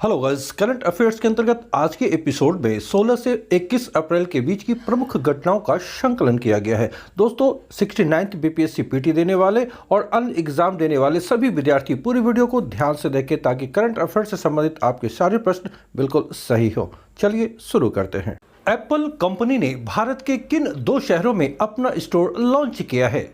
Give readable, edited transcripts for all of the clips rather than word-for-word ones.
Hello guys, current affairs के अंतर्गत आज के एपिसोड में 16 से 21 अप्रैल के बीच की प्रमुख घटनाओं का संकलन किया गया है। दोस्तों, 69th बीपीएससी पीटी देने वाले और अन्य एग्जाम देने वाले सभी विद्यार्थी पूरी वीडियो को ध्यान से देखें ताकि करंट अफेयर्स से संबंधित आपके सारे प्रश्न बिल्कुल सही हो। चलिए शुरू करते हैं। एप्पल कंपनी ने भारत के किन 2 शहरों में अपना स्टोर लॉन्च किया है?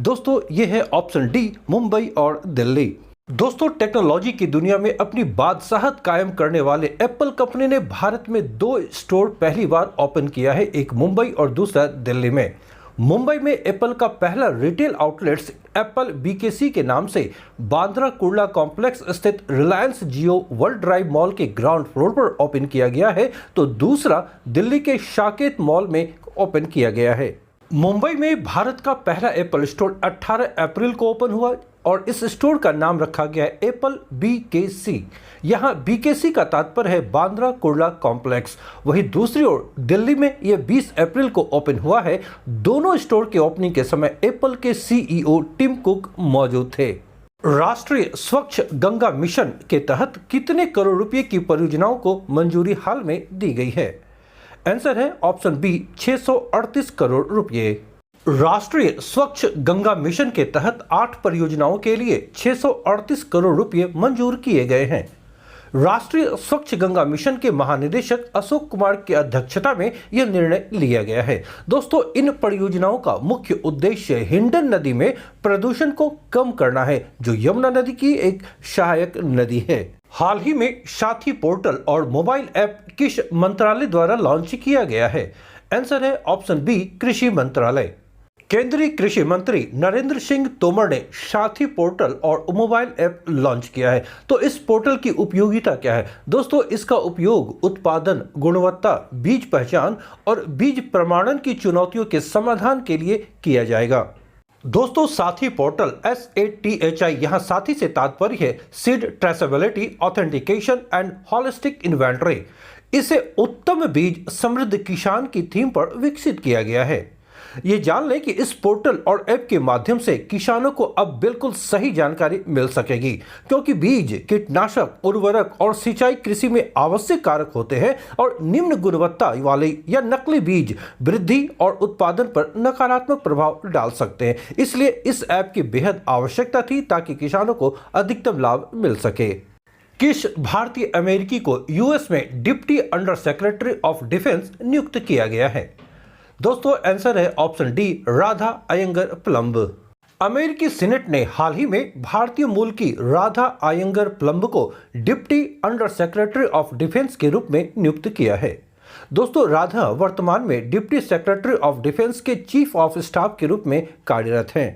दोस्तों, ये है ऑप्शन डी, मुंबई और दिल्ली। दोस्तों, टेक्नोलॉजी की दुनिया में अपनी बादशाहत कायम करने वाले एप्पल कंपनी ने भारत में 2 स्टोर पहली बार ओपन किया है, एक मुंबई और दूसरा दिल्ली में। मुंबई में एप्पल का पहला रिटेल आउटलेट्स एप्पल बीकेसी के नाम से बांद्रा कुर्ला कॉम्प्लेक्स स्थित रिलायंस जियो वर्ल्ड ड्राइव मॉल के ग्राउंड फ्लोर पर ओपन किया गया है, तो दूसरा दिल्ली के शाकेत मॉल में ओपन किया गया है। मुंबई में भारत का पहला एप्पल स्टोर 18 अप्रैल को ओपन हुआ और इस स्टोर का नाम रखा गया है एप्पल बीकेसी। यहाँ बीकेसी का तात्पर्य है बांद्रा कुर्ला कॉम्प्लेक्स। वहीं दूसरी ओर दिल्ली में यह 20 अप्रैल को ओपन हुआ है। दोनों स्टोर के ओपनिंग के समय एप्पल के सीईओ टिम कुक मौजूद थे। राष्ट्रीय स्वच्छ गंगा मिशन के तहत कितने करोड़ रुपए की परियोजनाओं को मंजूरी हाल में दी गई है? आंसर है ऑप्शन बी, 638 करोड़ रुपए। राष्ट्रीय स्वच्छ गंगा मिशन के तहत 8 परियोजनाओं के लिए 638 करोड़ रुपए मंजूर किए गए हैं। राष्ट्रीय स्वच्छ गंगा मिशन के महानिदेशक अशोक कुमार की अध्यक्षता में यह निर्णय लिया गया है। दोस्तों, इन परियोजनाओं का मुख्य उद्देश्य हिंडन नदी में प्रदूषण को कम करना है, जो यमुना नदी की एक सहायक नदी है। हाल ही में साथी पोर्टल और मोबाइल ऐप किस मंत्रालय द्वारा लॉन्च किया गया है? आंसर है ऑप्शन बी, कृषि मंत्रालय। केंद्रीय कृषि मंत्री नरेंद्र सिंह तोमर ने साथी पोर्टल और मोबाइल ऐप लॉन्च किया है। तो इस पोर्टल की उपयोगिता क्या है? दोस्तों, इसका उपयोग उत्पादन, गुणवत्ता, बीज पहचान और बीज प्रमाणन की चुनौतियों के समाधान के लिए किया जाएगा। दोस्तों, साथी पोर्टल SATHI यहाँ साथी से तात्पर्य है seed traceability, authentication and holistic inventory. इसे उत्तम बीज समृद्ध किसान की थीम पर विकसित किया गया है। ये जान लें कि इस पोर्टल और ऐप के माध्यम से किसानों को अब बिल्कुल सही जानकारी मिल सकेगी, क्योंकि बीज, कीटनाशक, उर्वरक और सिंचाई कृषि में आवश्यक कारक होते हैं और निम्न गुणवत्ता वाले या नकली बीज वृद्धि और उत्पादन पर नकारात्मक प्रभाव डाल सकते हैं। इसलिए इस ऐप की बेहद आवश्यकता थी ताकि किसानों को अधिकतम लाभ मिल सके। किस भारतीय अमेरिकी को यूएस में deputy under secretary of defence नियुक्त किया गया है? दोस्तों, आंसर है option D, Radha Iyengar Plumb. अमेरिकी सीनेट ने हाल ही में भारतीय मूल की राधा अयंगर प्लम्ब को deputy under secretary of defence के रूप में नियुक्त किया है। दोस्तों, राधा वर्तमान में डिप्टी सेक्रेटरी ऑफ डिफेंस के चीफ ऑफ स्टाफ के रूप में कार्यरत हैं।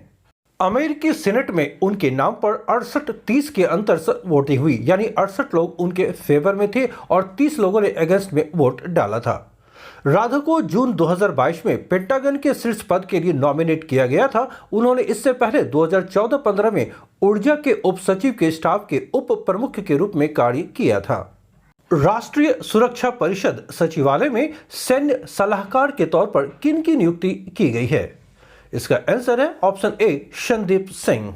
अमेरिकी सीनेट में उनके नाम पर 68-30 के अंतर से वोटिंग हुई, यानी 68 लोग उनके फेवर में थे और 30 लोगों ने अगेंस्ट में वोट डाला था। राधा को जून 2022 में पेंटागन के शीर्ष पद के लिए नॉमिनेट किया गया था। उन्होंने इससे पहले 2014-15 में ऊर्जा के उप सचिव के स्टाफ के उप प्रमुख के रूप में कार्य किया था। राष्ट्रीय सुरक्षा परिषद सचिवालय में सैन्य सलाहकार के तौर पर किन की नियुक्ति की गई है? इसका आंसर है option A, Sandeep Singh.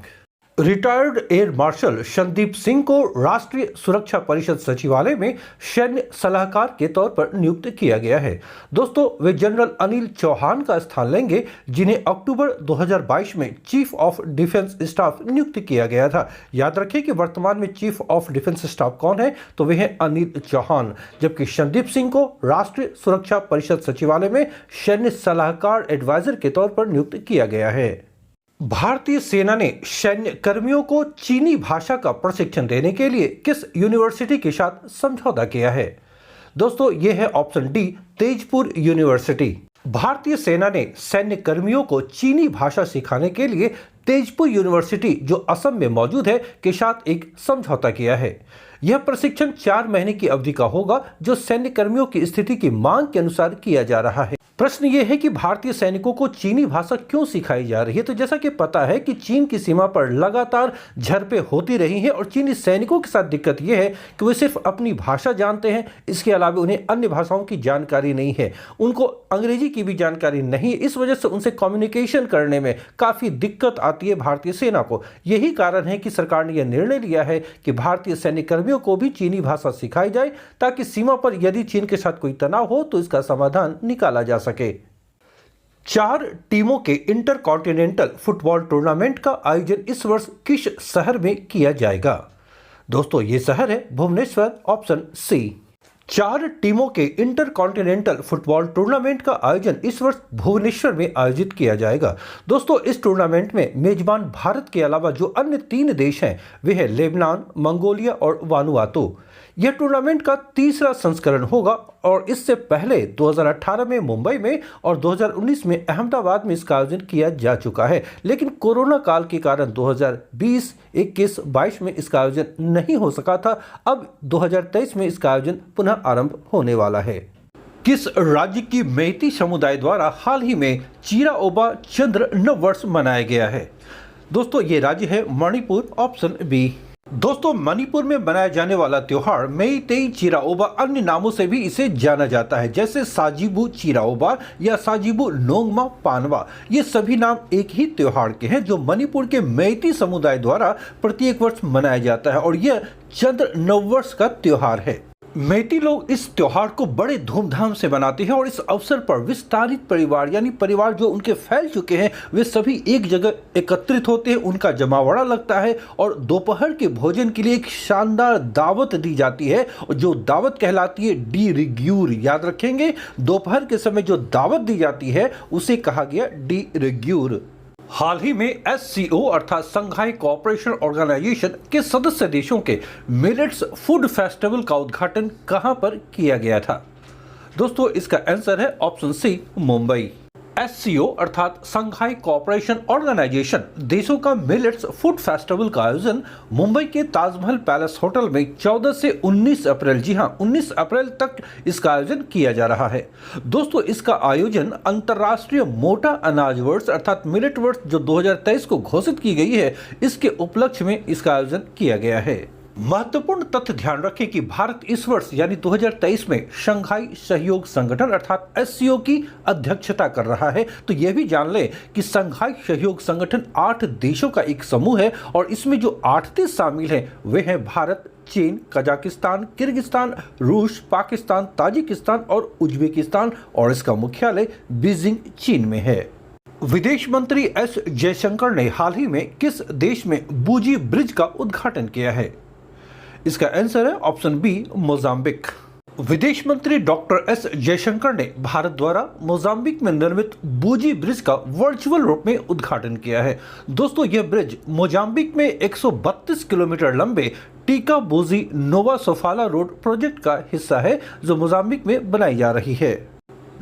Retired air marshal Sandeep Singh को राष्ट्रीय सुरक्षा परिषद सचिवालय में सैन्य सलाहकार के तौर पर नियुक्त किया गया है। दोस्तों, वे जनरल अनिल चौहान का स्थान लेंगे, जिन्हें अक्टूबर 2022 में चीफ ऑफ डिफेंस स्टाफ नियुक्त किया गया था। याद रखें कि वर्तमान में चीफ ऑफ डिफेंस स्टाफ कौन है, तो वे हैं अनिल चौहान, जबकि संदीप सिंह को राष्ट्रीय सुरक्षा परिषद सचिवालय में सैन्य सलाहकार एडवाइजर के तौर पर नियुक्त किया गया है। भारतीय सेना ने सैन्य कर्मियों को चीनी भाषा का प्रशिक्षण देने के लिए किस यूनिवर्सिटी के साथ समझौता किया है? दोस्तों, यह है ऑप्शन डी, तेजपुर यूनिवर्सिटी। भारतीय सेना ने सैन्य कर्मियों को चीनी भाषा सिखाने के लिए तेजपुर यूनिवर्सिटी, जो असम में मौजूद है, के साथ एक समझौता किया है। यह प्रशिक्षण 4 महीने की अवधि का होगा, जो सैन्य कर्मियों की स्थिति की मांग के अनुसार किया जा रहा है। प्रश्न ये है कि भारतीय सैनिकों को चीनी भाषा क्यों सिखाई जा रही है। तो जैसा कि पता है कि चीन की सीमा पर लगातार झड़पें होती रही हैं और चीनी सैनिकों के साथ दिक्कत यह है कि वे सिर्फ अपनी भाषा जानते हैं, इसके अलावा उन्हें अन्य भाषाओं की जानकारी नहीं है, उनको अंग्रेजी की भी जानकारी नहीं है। इस वजह से उनसे कम्युनिकेशन करने में काफ़ी दिक्कत आती है भारतीय सेना को। यही कारण है कि सरकार ने यह निर्णय लिया है कि भारतीय सैनिक कर्मियों को भी चीनी भाषा सिखाई जाए, ताकि सीमा पर यदि चीन के साथ कोई तनाव हो तो इसका समाधान निकाला जा सके। 4 टीमों के इंटरकॉन्टिनेंटल फुटबॉल टूर्नामेंट का आयोजन इस वर्ष किस शहर में किया जाएगा? दोस्तों ये शहर है भुवनेश्वर, ऑप्शन सी। 4 टीमों के इंटरकॉन्टिनेंटल फुटबॉल टूर्नामेंट का आयोजन इस वर्ष भुवनेश्वर में आयोजित किया जाएगा। दोस्तों इस टूर्नामेंट में मेजबान भारत के अलावा जो अन्य 3 देश हैं वे हैं लेबनान, मंगोलिया और वानुआतू। यह टूर्नामेंट का तीसरा संस्करण होगा और इससे पहले 2018 में मुंबई में और 2019 में अहमदाबाद में इसका आयोजन किया जा चुका है, लेकिन कोरोना काल के कारण 2020, 21, 22 में इसका आयोजन नहीं हो सका था। अब 2023 में इसका आयोजन पुनः आरंभ होने वाला है। किस राज्य की मेइती समुदाय द्वारा हाल ही में चिराओबा चंद्र नववर्ष मनाया गया है? दोस्तों ये राज्य है मणिपुर, ऑप्शन बी। दोस्तों मणिपुर में मनाया जाने वाला त्योहार मेइतेई चिराओबा अन्य नामों से भी इसे जाना जाता है, जैसे साजिबू चिराओबा या साजिबू नोंगमा पानवा। ये सभी नाम एक ही त्योहार के हैं जो मणिपुर के मेइती समुदाय द्वारा प्रत्येक वर्ष मनाया जाता है और यह चंद्र नववर्ष का त्योहार है। मेइती लोग इस त्योहार को बड़े धूमधाम से मनाते हैं और इस अवसर पर विस्तारित परिवार यानी परिवार जो उनके फैल चुके हैं वे सभी एक जगह एकत्रित होते हैं, उनका जमावड़ा लगता है और दोपहर के भोजन के लिए एक शानदार दावत दी जाती है जो दावत कहलाती है डी रिग्यूर। याद रखेंगे, दोपहर के समय जो दावत दी जाती है उसे कहा गया डी रिग्यूर। हाल ही में SCO अर्थात संघाई कोऑपरेशन ऑर्गेनाइजेशन के सदस्य देशों के मिलेट्स फूड फेस्टिवल का उद्घाटन कहां पर किया गया था? दोस्तों इसका आंसर है ऑप्शन सी, मुंबई। SCO अर्थात संघाई कोऑपरेशन ऑर्गेनाइजेशन देशों का मिलेट्स फूड फेस्टिवल का आयोजन मुंबई के ताजमहल पैलेस होटल में 14 से 19 अप्रैल, जी हां 19 अप्रैल तक इसका आयोजन किया जा रहा है। दोस्तों इसका आयोजन अंतर्राष्ट्रीय मोटा अनाज वर्ष अर्थात मिलेट वर्ष जो 2023 को घोषित की गई है, इसके उपलक्ष्य में इसका आयोजन किया गया है। महत्वपूर्ण तथ्य ध्यान रखें कि भारत इस वर्ष यानी 2023 में शंघाई सहयोग संगठन अर्थात SCO की अध्यक्षता कर रहा है। तो यह भी जान लें कि शंघाई सहयोग संगठन 8 देशों का एक समूह है और इसमें जो 8 देश शामिल हैं वे हैं भारत, चीन, कजाकिस्तान, किर्गिस्तान, रूस, पाकिस्तान, ताजिकिस्तान और उज्बेकिस्तान और इसका मुख्यालय बीजिंग, चीन में है। विदेश मंत्री S जयशंकर ने हाल ही में किस देश में बूजी ब्रिज का उद्घाटन किया है? इसका आंसर है ऑप्शन बी, मोजाम्बिक। विदेश मंत्री डॉक्टर S जयशंकर ने भारत द्वारा मोजाम्बिक में निर्मित बूजी ब्रिज का वर्चुअल रूप में उद्घाटन किया है। दोस्तों यह ब्रिज मोजाम्बिक में 132 किलोमीटर लंबे टीका बूजी नोवा सोफाला रोड प्रोजेक्ट का हिस्सा है जो मोजाम्बिक में बनाई जा रही है।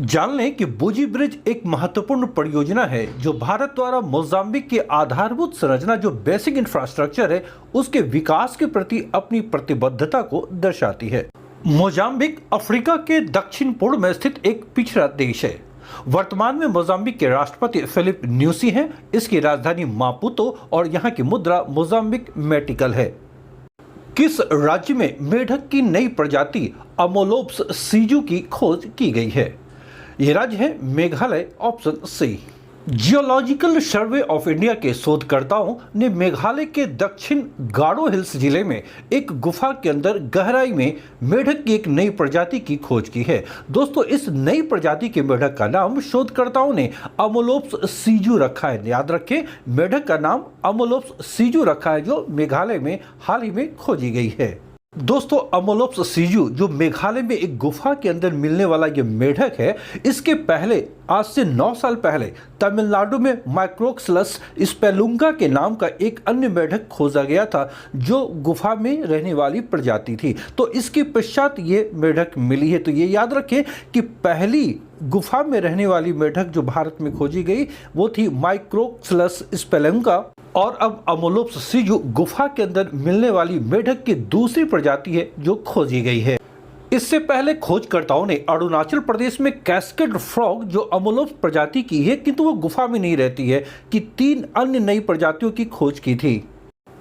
जान लें कि बूजी ब्रिज एक महत्वपूर्ण परियोजना है जो भारत द्वारा मोजाम्बिक की आधारभूत संरचना जो बेसिक इंफ्रास्ट्रक्चर है उसके विकास के प्रति अपनी प्रतिबद्धता को दर्शाती है। मोजाम्बिक अफ्रीका के दक्षिण पूर्व में स्थित एक पिछड़ा देश है। वर्तमान में मोजाम्बिक के राष्ट्रपति फिलिप न्यूसी हैं। इसकी राजधानी मापुतो और यहाँ की मुद्रा मोजाम्बिक मेटिकल है। किस राज्य में मेढक की नई प्रजाति अमोलोप्स सीजू की खोज की गई है? यह राज्य है Meghalaya, option C. Geological survey of India के शोधकर्ताओं ने मेघालय के दक्षिण गारो हिल्स जिले में एक गुफा के अंदर गहराई में मेढक की एक नई प्रजाति की खोज की है। दोस्तों इस नई प्रजाति के मेढक का नाम शोधकर्ताओं ने अमोलोप्स सीजू रखा है। याद रखें, मेढक का नाम अमोलोप्स सीजू रखा है जो मेघालय में हाल ही में खोजी गई है। दोस्तों अमोलोप्स सीजू जो मेघालय में एक गुफा के अंदर मिलने वाला ये मेढक है, इसके पहले आज से 9 साल पहले तमिलनाडु में माइक्रोक्सलस स्पेलुंगा के नाम का एक अन्य मेढक खोजा गया था जो गुफा में रहने वाली प्रजाति थी। तो इसके पश्चात ये मेढक मिली है। तो ये याद रखें कि पहली गुफा में रहने वाली मेढक जो भारत में खोजी गई वो थी माइक्रोक्सलस स्पेलुंगा और अब अमोलोप्स सीजू गुफा के अंदर मिलने वाली मेढक की दूसरी प्रजाति है जो खोजी गई है। इससे पहले खोजकर्ताओं ने अरुणाचल प्रदेश में कैस्केड फ्रॉग जो अमोलोप्स प्रजाति की है किंतु वो गुफा में नहीं रहती है कि 3 अन्य नई प्रजातियों की खोज की थी।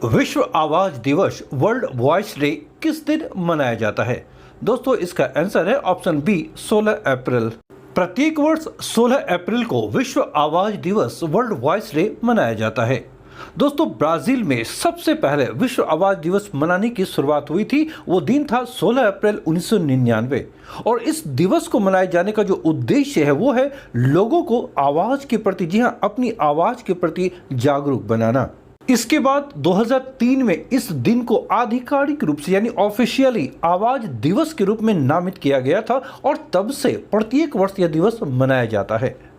विश्व आवाज दिवस वर्ल्ड वॉइस डे किस दिन मनाया जाता है? दोस्तों इसका आंसर है ऑप्शन बी 16 अप्रैल। प्रत्येक वर्ष 16 अप्रैल को विश्व आवाज दिवस वर्ल्ड वॉइस डे मनाया जाता है। दोस्तों ब्राजील में सबसे पहले विश्व आवाज दिवस मनाने की शुरुआत हुई थी। वो दिन था 16 अप्रैल 1999 और इस दिवस को मनाए जाने का जो उद्देश्य है वो है लोगों को आवाज के प्रति, जी हाँ, अपनी आवाज के प्रति जागरूक बनाना। इसके बाद 2003 में इस दिन को आधिकारिक रूप से यानी ऑफिशियली आवाज दिवस के रूप में नामित किया गया था और तब से प्रत्येक वर्ष यह दिवस मनाया जाता है।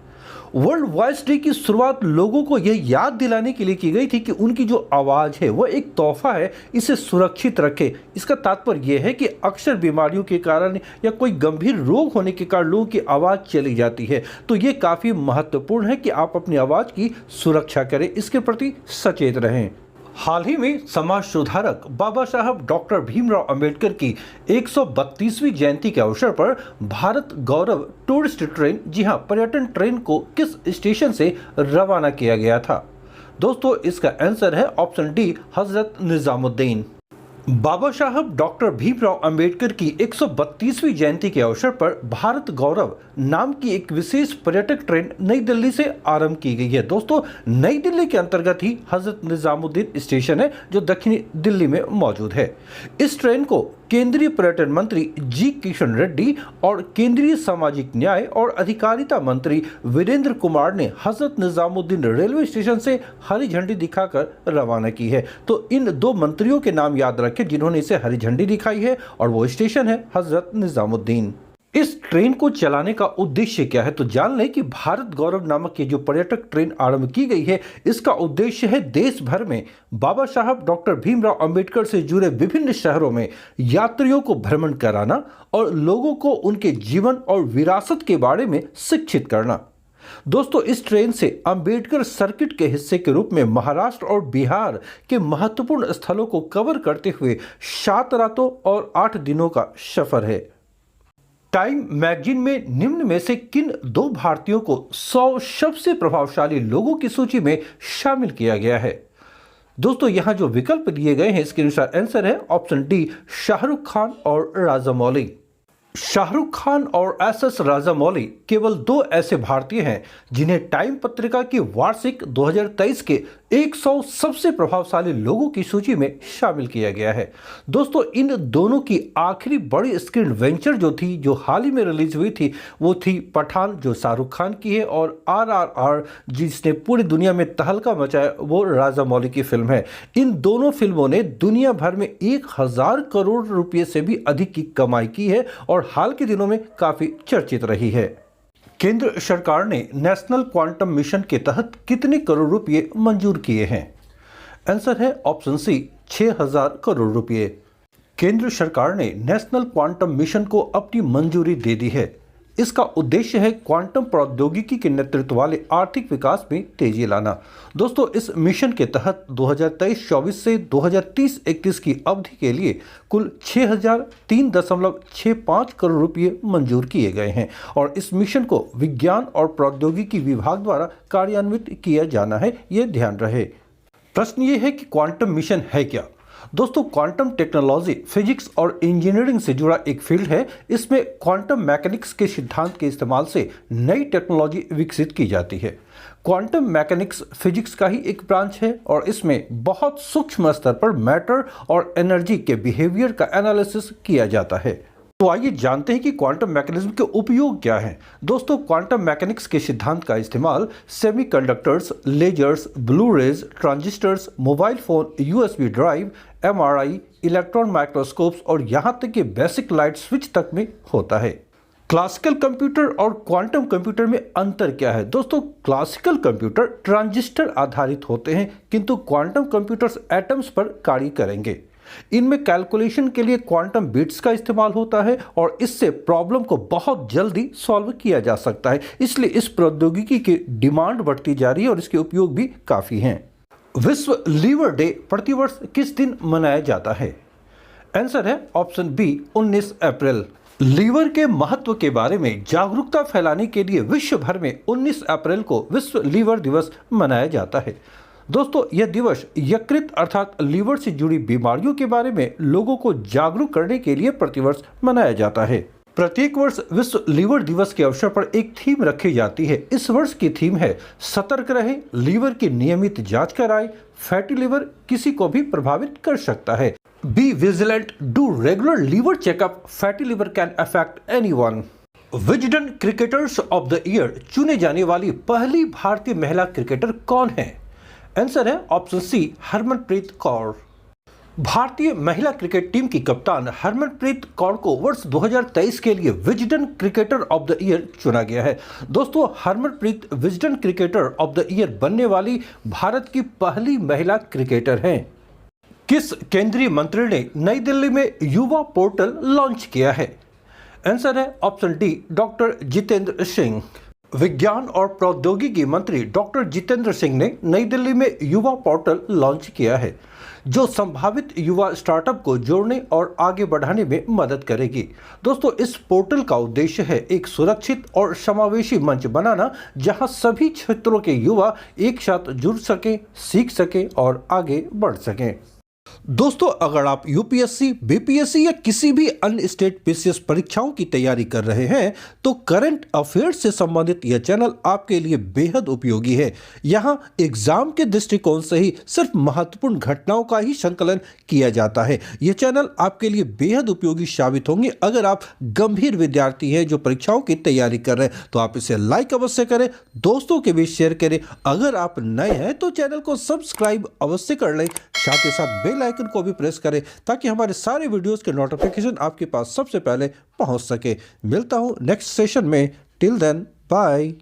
वर्ल्ड वॉइस डे की शुरुआत लोगों को यह याद दिलाने के लिए की गई थी कि उनकी जो आवाज़ है वह एक तोहफा है, इसे सुरक्षित रखें। इसका तात्पर्य यह है कि अक्सर बीमारियों के कारण या कोई गंभीर रोग होने के कारण लोगों की आवाज़ चली जाती है, तो ये काफ़ी महत्वपूर्ण है कि आप अपनी आवाज़ की सुरक्षा करें, इसके प्रति सचेत रहें। हाल ही में समाज सुधारक बाबा साहब डॉक्टर भीमराव अंबेडकर की 132वीं जयंती के अवसर पर भारत गौरव टूरिस्ट ट्रेन, जी हां, पर्यटन ट्रेन को किस स्टेशन से रवाना किया गया था? दोस्तों इसका आंसर है ऑप्शन डी हजरत निजामुद्दीन। बाबा साहब डॉक्टर भीमराव अंबेडकर की 132वीं जयंती के अवसर पर भारत गौरव नाम की एक विशेष पर्यटक ट्रेन नई दिल्ली से आरंभ की गई है। दोस्तों नई दिल्ली के अंतर्गत ही हजरत निजामुद्दीन स्टेशन है जो दक्षिणी दिल्ली में मौजूद है। इस ट्रेन को केंद्रीय पर्यटन मंत्री जी किशन रेड्डी और केंद्रीय सामाजिक न्याय और अधिकारिता मंत्री वीरेंद्र कुमार ने हजरत निजामुद्दीन रेलवे स्टेशन से हरी झंडी दिखाकर रवाना की है। तो इन 2 मंत्रियों के नाम याद रखें जिन्होंने इसे हरी झंडी दिखाई है और वो स्टेशन है हजरत निजामुद्दीन। इस ट्रेन को चलाने का उद्देश्य क्या है? तो जान लें कि भारत गौरव नामक ये जो पर्यटक ट्रेन आरंभ की गई है इसका उद्देश्य है देश भर में बाबा साहब डॉक्टर भीमराव अंबेडकर से जुड़े विभिन्न शहरों में यात्रियों को भ्रमण कराना और लोगों को उनके जीवन और विरासत के बारे में शिक्षित करना। दोस्तों इस ट्रेन से अंबेडकर सर्किट के हिस्से के रूप में महाराष्ट्र और बिहार के महत्वपूर्ण स्थलों को कवर करते हुए 7 रातों और 8 दिनों का सफर है। टाइम मैगजीन में निम्न में से किन 2 भारतीयों को 100 सबसे प्रभावशाली लोगों की सूची में शामिल किया गया है? दोस्तों यहां जो विकल्प दिए गए हैं इसके अनुसार आंसर है ऑप्शन डी शाहरुख खान और राजामौली। शाहरुख खान और एस राजामौली केवल 2 ऐसे भारतीय हैं जिन्हें टाइम पत्रिका की वार्षिक 2023 के 100 सबसे प्रभावशाली लोगों की सूची में शामिल किया गया है। दोस्तों इन दोनों की आखिरी बड़ी स्क्रीन वेंचर जो थी, जो हाल ही में रिलीज हुई थी, वो थी पठान जो शाहरुख खान की है और RRR जिसने पूरी दुनिया में तहलका मचाया वो राजामौली की फिल्म है। इन दोनों फिल्मों ने दुनिया भर में 1000 करोड़ रुपये से भी अधिक की कमाई की है और हाल के दिनों में काफी चर्चित रही है। केंद्र सरकार ने नेशनल क्वांटम मिशन के तहत कितने करोड़ रुपए मंजूर किए हैं? आंसर है ऑप्शन सी 6000 करोड़ रुपए। केंद्र सरकार ने नेशनल क्वांटम मिशन को अपनी मंजूरी दे दी है। इसका उद्देश्य है क्वांटम प्रौद्योगिकी के नेतृत्व वाले आर्थिक विकास में तेजी लाना। दोस्तों इस मिशन के तहत 2023-24 से 2030-31 की अवधि के लिए कुल 6003.65 करोड़ रुपए मंजूर किए गए हैं और इस मिशन को विज्ञान और प्रौद्योगिकी विभाग द्वारा कार्यान्वित किया जाना है, ये ध्यान रहे। प्रश्न ये है कि क्वांटम मिशन है क्या? दोस्तों क्वांटम टेक्नोलॉजी फिजिक्स और इंजीनियरिंग से जुड़ा एक फील्ड है। इसमें क्वांटम मैकेनिक्स के सिद्धांत के इस्तेमाल से नई टेक्नोलॉजी विकसित की जाती है। क्वांटम मैकेनिक्स फिजिक्स का ही एक ब्रांच है और इसमें बहुत सूक्ष्म स्तर पर मैटर और एनर्जी के बिहेवियर का एनालिसिस किया जाता है। तो आइए जानते हैं कि क्वांटम मैकेनिज्म के उपयोग क्या हैं। दोस्तों क्वांटम मैकेनिक्स के सिद्धांत का इस्तेमाल semiconductors, lasers, blue rays, transistors, mobile phone, USB drive, MRI, electron microscopes और यहां तक कि बेसिक लाइट स्विच तक में होता है। क्लासिकल कंप्यूटर और क्वांटम कंप्यूटर में अंतर क्या है? दोस्तों क्लासिकल कंप्यूटर ट्रांजिस्टर आधारित होते हैं किंतु क्वांटम कंप्यूटर्स एटम्स पर कार्य करेंगे। इनमें कैलकुलेशन के लिए क्वांटम बिट्स का इस्तेमाल होता है और इससे प्रॉब्लम को बहुत जल्दी सॉल्व किया जा सकता है। इसलिए इस प्रौद्योगिकी की डिमांड बढ़ती जा रही है और इसके उपयोग भी काफ़ी हैं। विश्व लीवर डे प्रतिवर्ष किस दिन मनाया जाता है? आंसर है ऑप्शन बी 19 अप्रैल। लीवर के महत्व के बारे में जागरूकता फैलाने के लिए विश्व भर में 19 अप्रैल को विश्व लीवर दिवस मनाया जाता है। दोस्तों, यह दिवस यकृत अर्थात लीवर से जुड़ी बीमारियों के बारे में लोगों को जागरूक करने के लिए प्रतिवर्ष मनाया जाता है। प्रत्येक वर्ष विश्व लीवर दिवस के अवसर पर एक थीम रखी जाती है। इस वर्ष की थीम है सतर्क रहें, लीवर की नियमित जांच कराएं, फैटी लीवर किसी को भी प्रभावित कर सकता है। Be vigilant, do regular liver checkup, fatty liver can affect anyone. Wisden cricketers of the year चुने जाने वाली पहली भारतीय महिला क्रिकेटर कौन है? आंसर है ऑप्शन सी, हरमनप्रीत कौर। भारतीय महिला क्रिकेट टीम की कप्तान हरमनप्रीत कौर को वर्ष 2023 के लिए Wisden cricketer of the year चुना गया है। दोस्तों, Harmanpreet Wisden cricketer of the year बनने वाली भारत की पहली महिला क्रिकेटर हैं। किस केंद्रीय मंत्री ने नई दिल्ली में युवा पोर्टल लॉन्च किया है? आंसर है option D, doctor Jitendra Singh. विज्ञान और प्रौद्योगिकी मंत्री डॉक्टर जितेंद्र सिंह ने नई दिल्ली में युवा पोर्टल लॉन्च किया है, जो संभावित युवा स्टार्टअप को जोड़ने और आगे बढ़ाने में मदद करेगी। दोस्तों, इस पोर्टल का उद्देश्य है एक सुरक्षित और समावेशी मंच बनाना, जहां सभी क्षेत्रों के युवा एक साथ जुड़ सकें, सीख सकें और आगे बढ़ सकें। दोस्तों, अगर आप यूपीएससी, बीपीएससी या किसी भी अन्य स्टेट पीसीएस परीक्षाओं की तैयारी कर रहे हैं, तो करंट अफेयर्स से संबंधित यह चैनल आपके लिए बेहद उपयोगी है। यहाँ एग्जाम के दृष्टिकोण से ही सिर्फ महत्वपूर्ण घटनाओं का ही संकलन किया जाता है। यह चैनल आपके लिए बेहद उपयोगी साबित होंगे। अगर आप गंभीर विद्यार्थी हैं जो परीक्षाओं की तैयारी कर रहे हैं, तो आप इसे लाइक अवश्य करें, दोस्तों के बीच शेयर करें। अगर आप नए हैं तो चैनल को सब्सक्राइब अवश्य कर लें, साथ ही साथ बेल आइकन को भी प्रेस करें, ताकि हमारे सारे वीडियोस के नोटिफिकेशन आपके पास सबसे पहले पहुंच सके। मिलता हूं नेक्स्ट सेशन में। Till then, bye.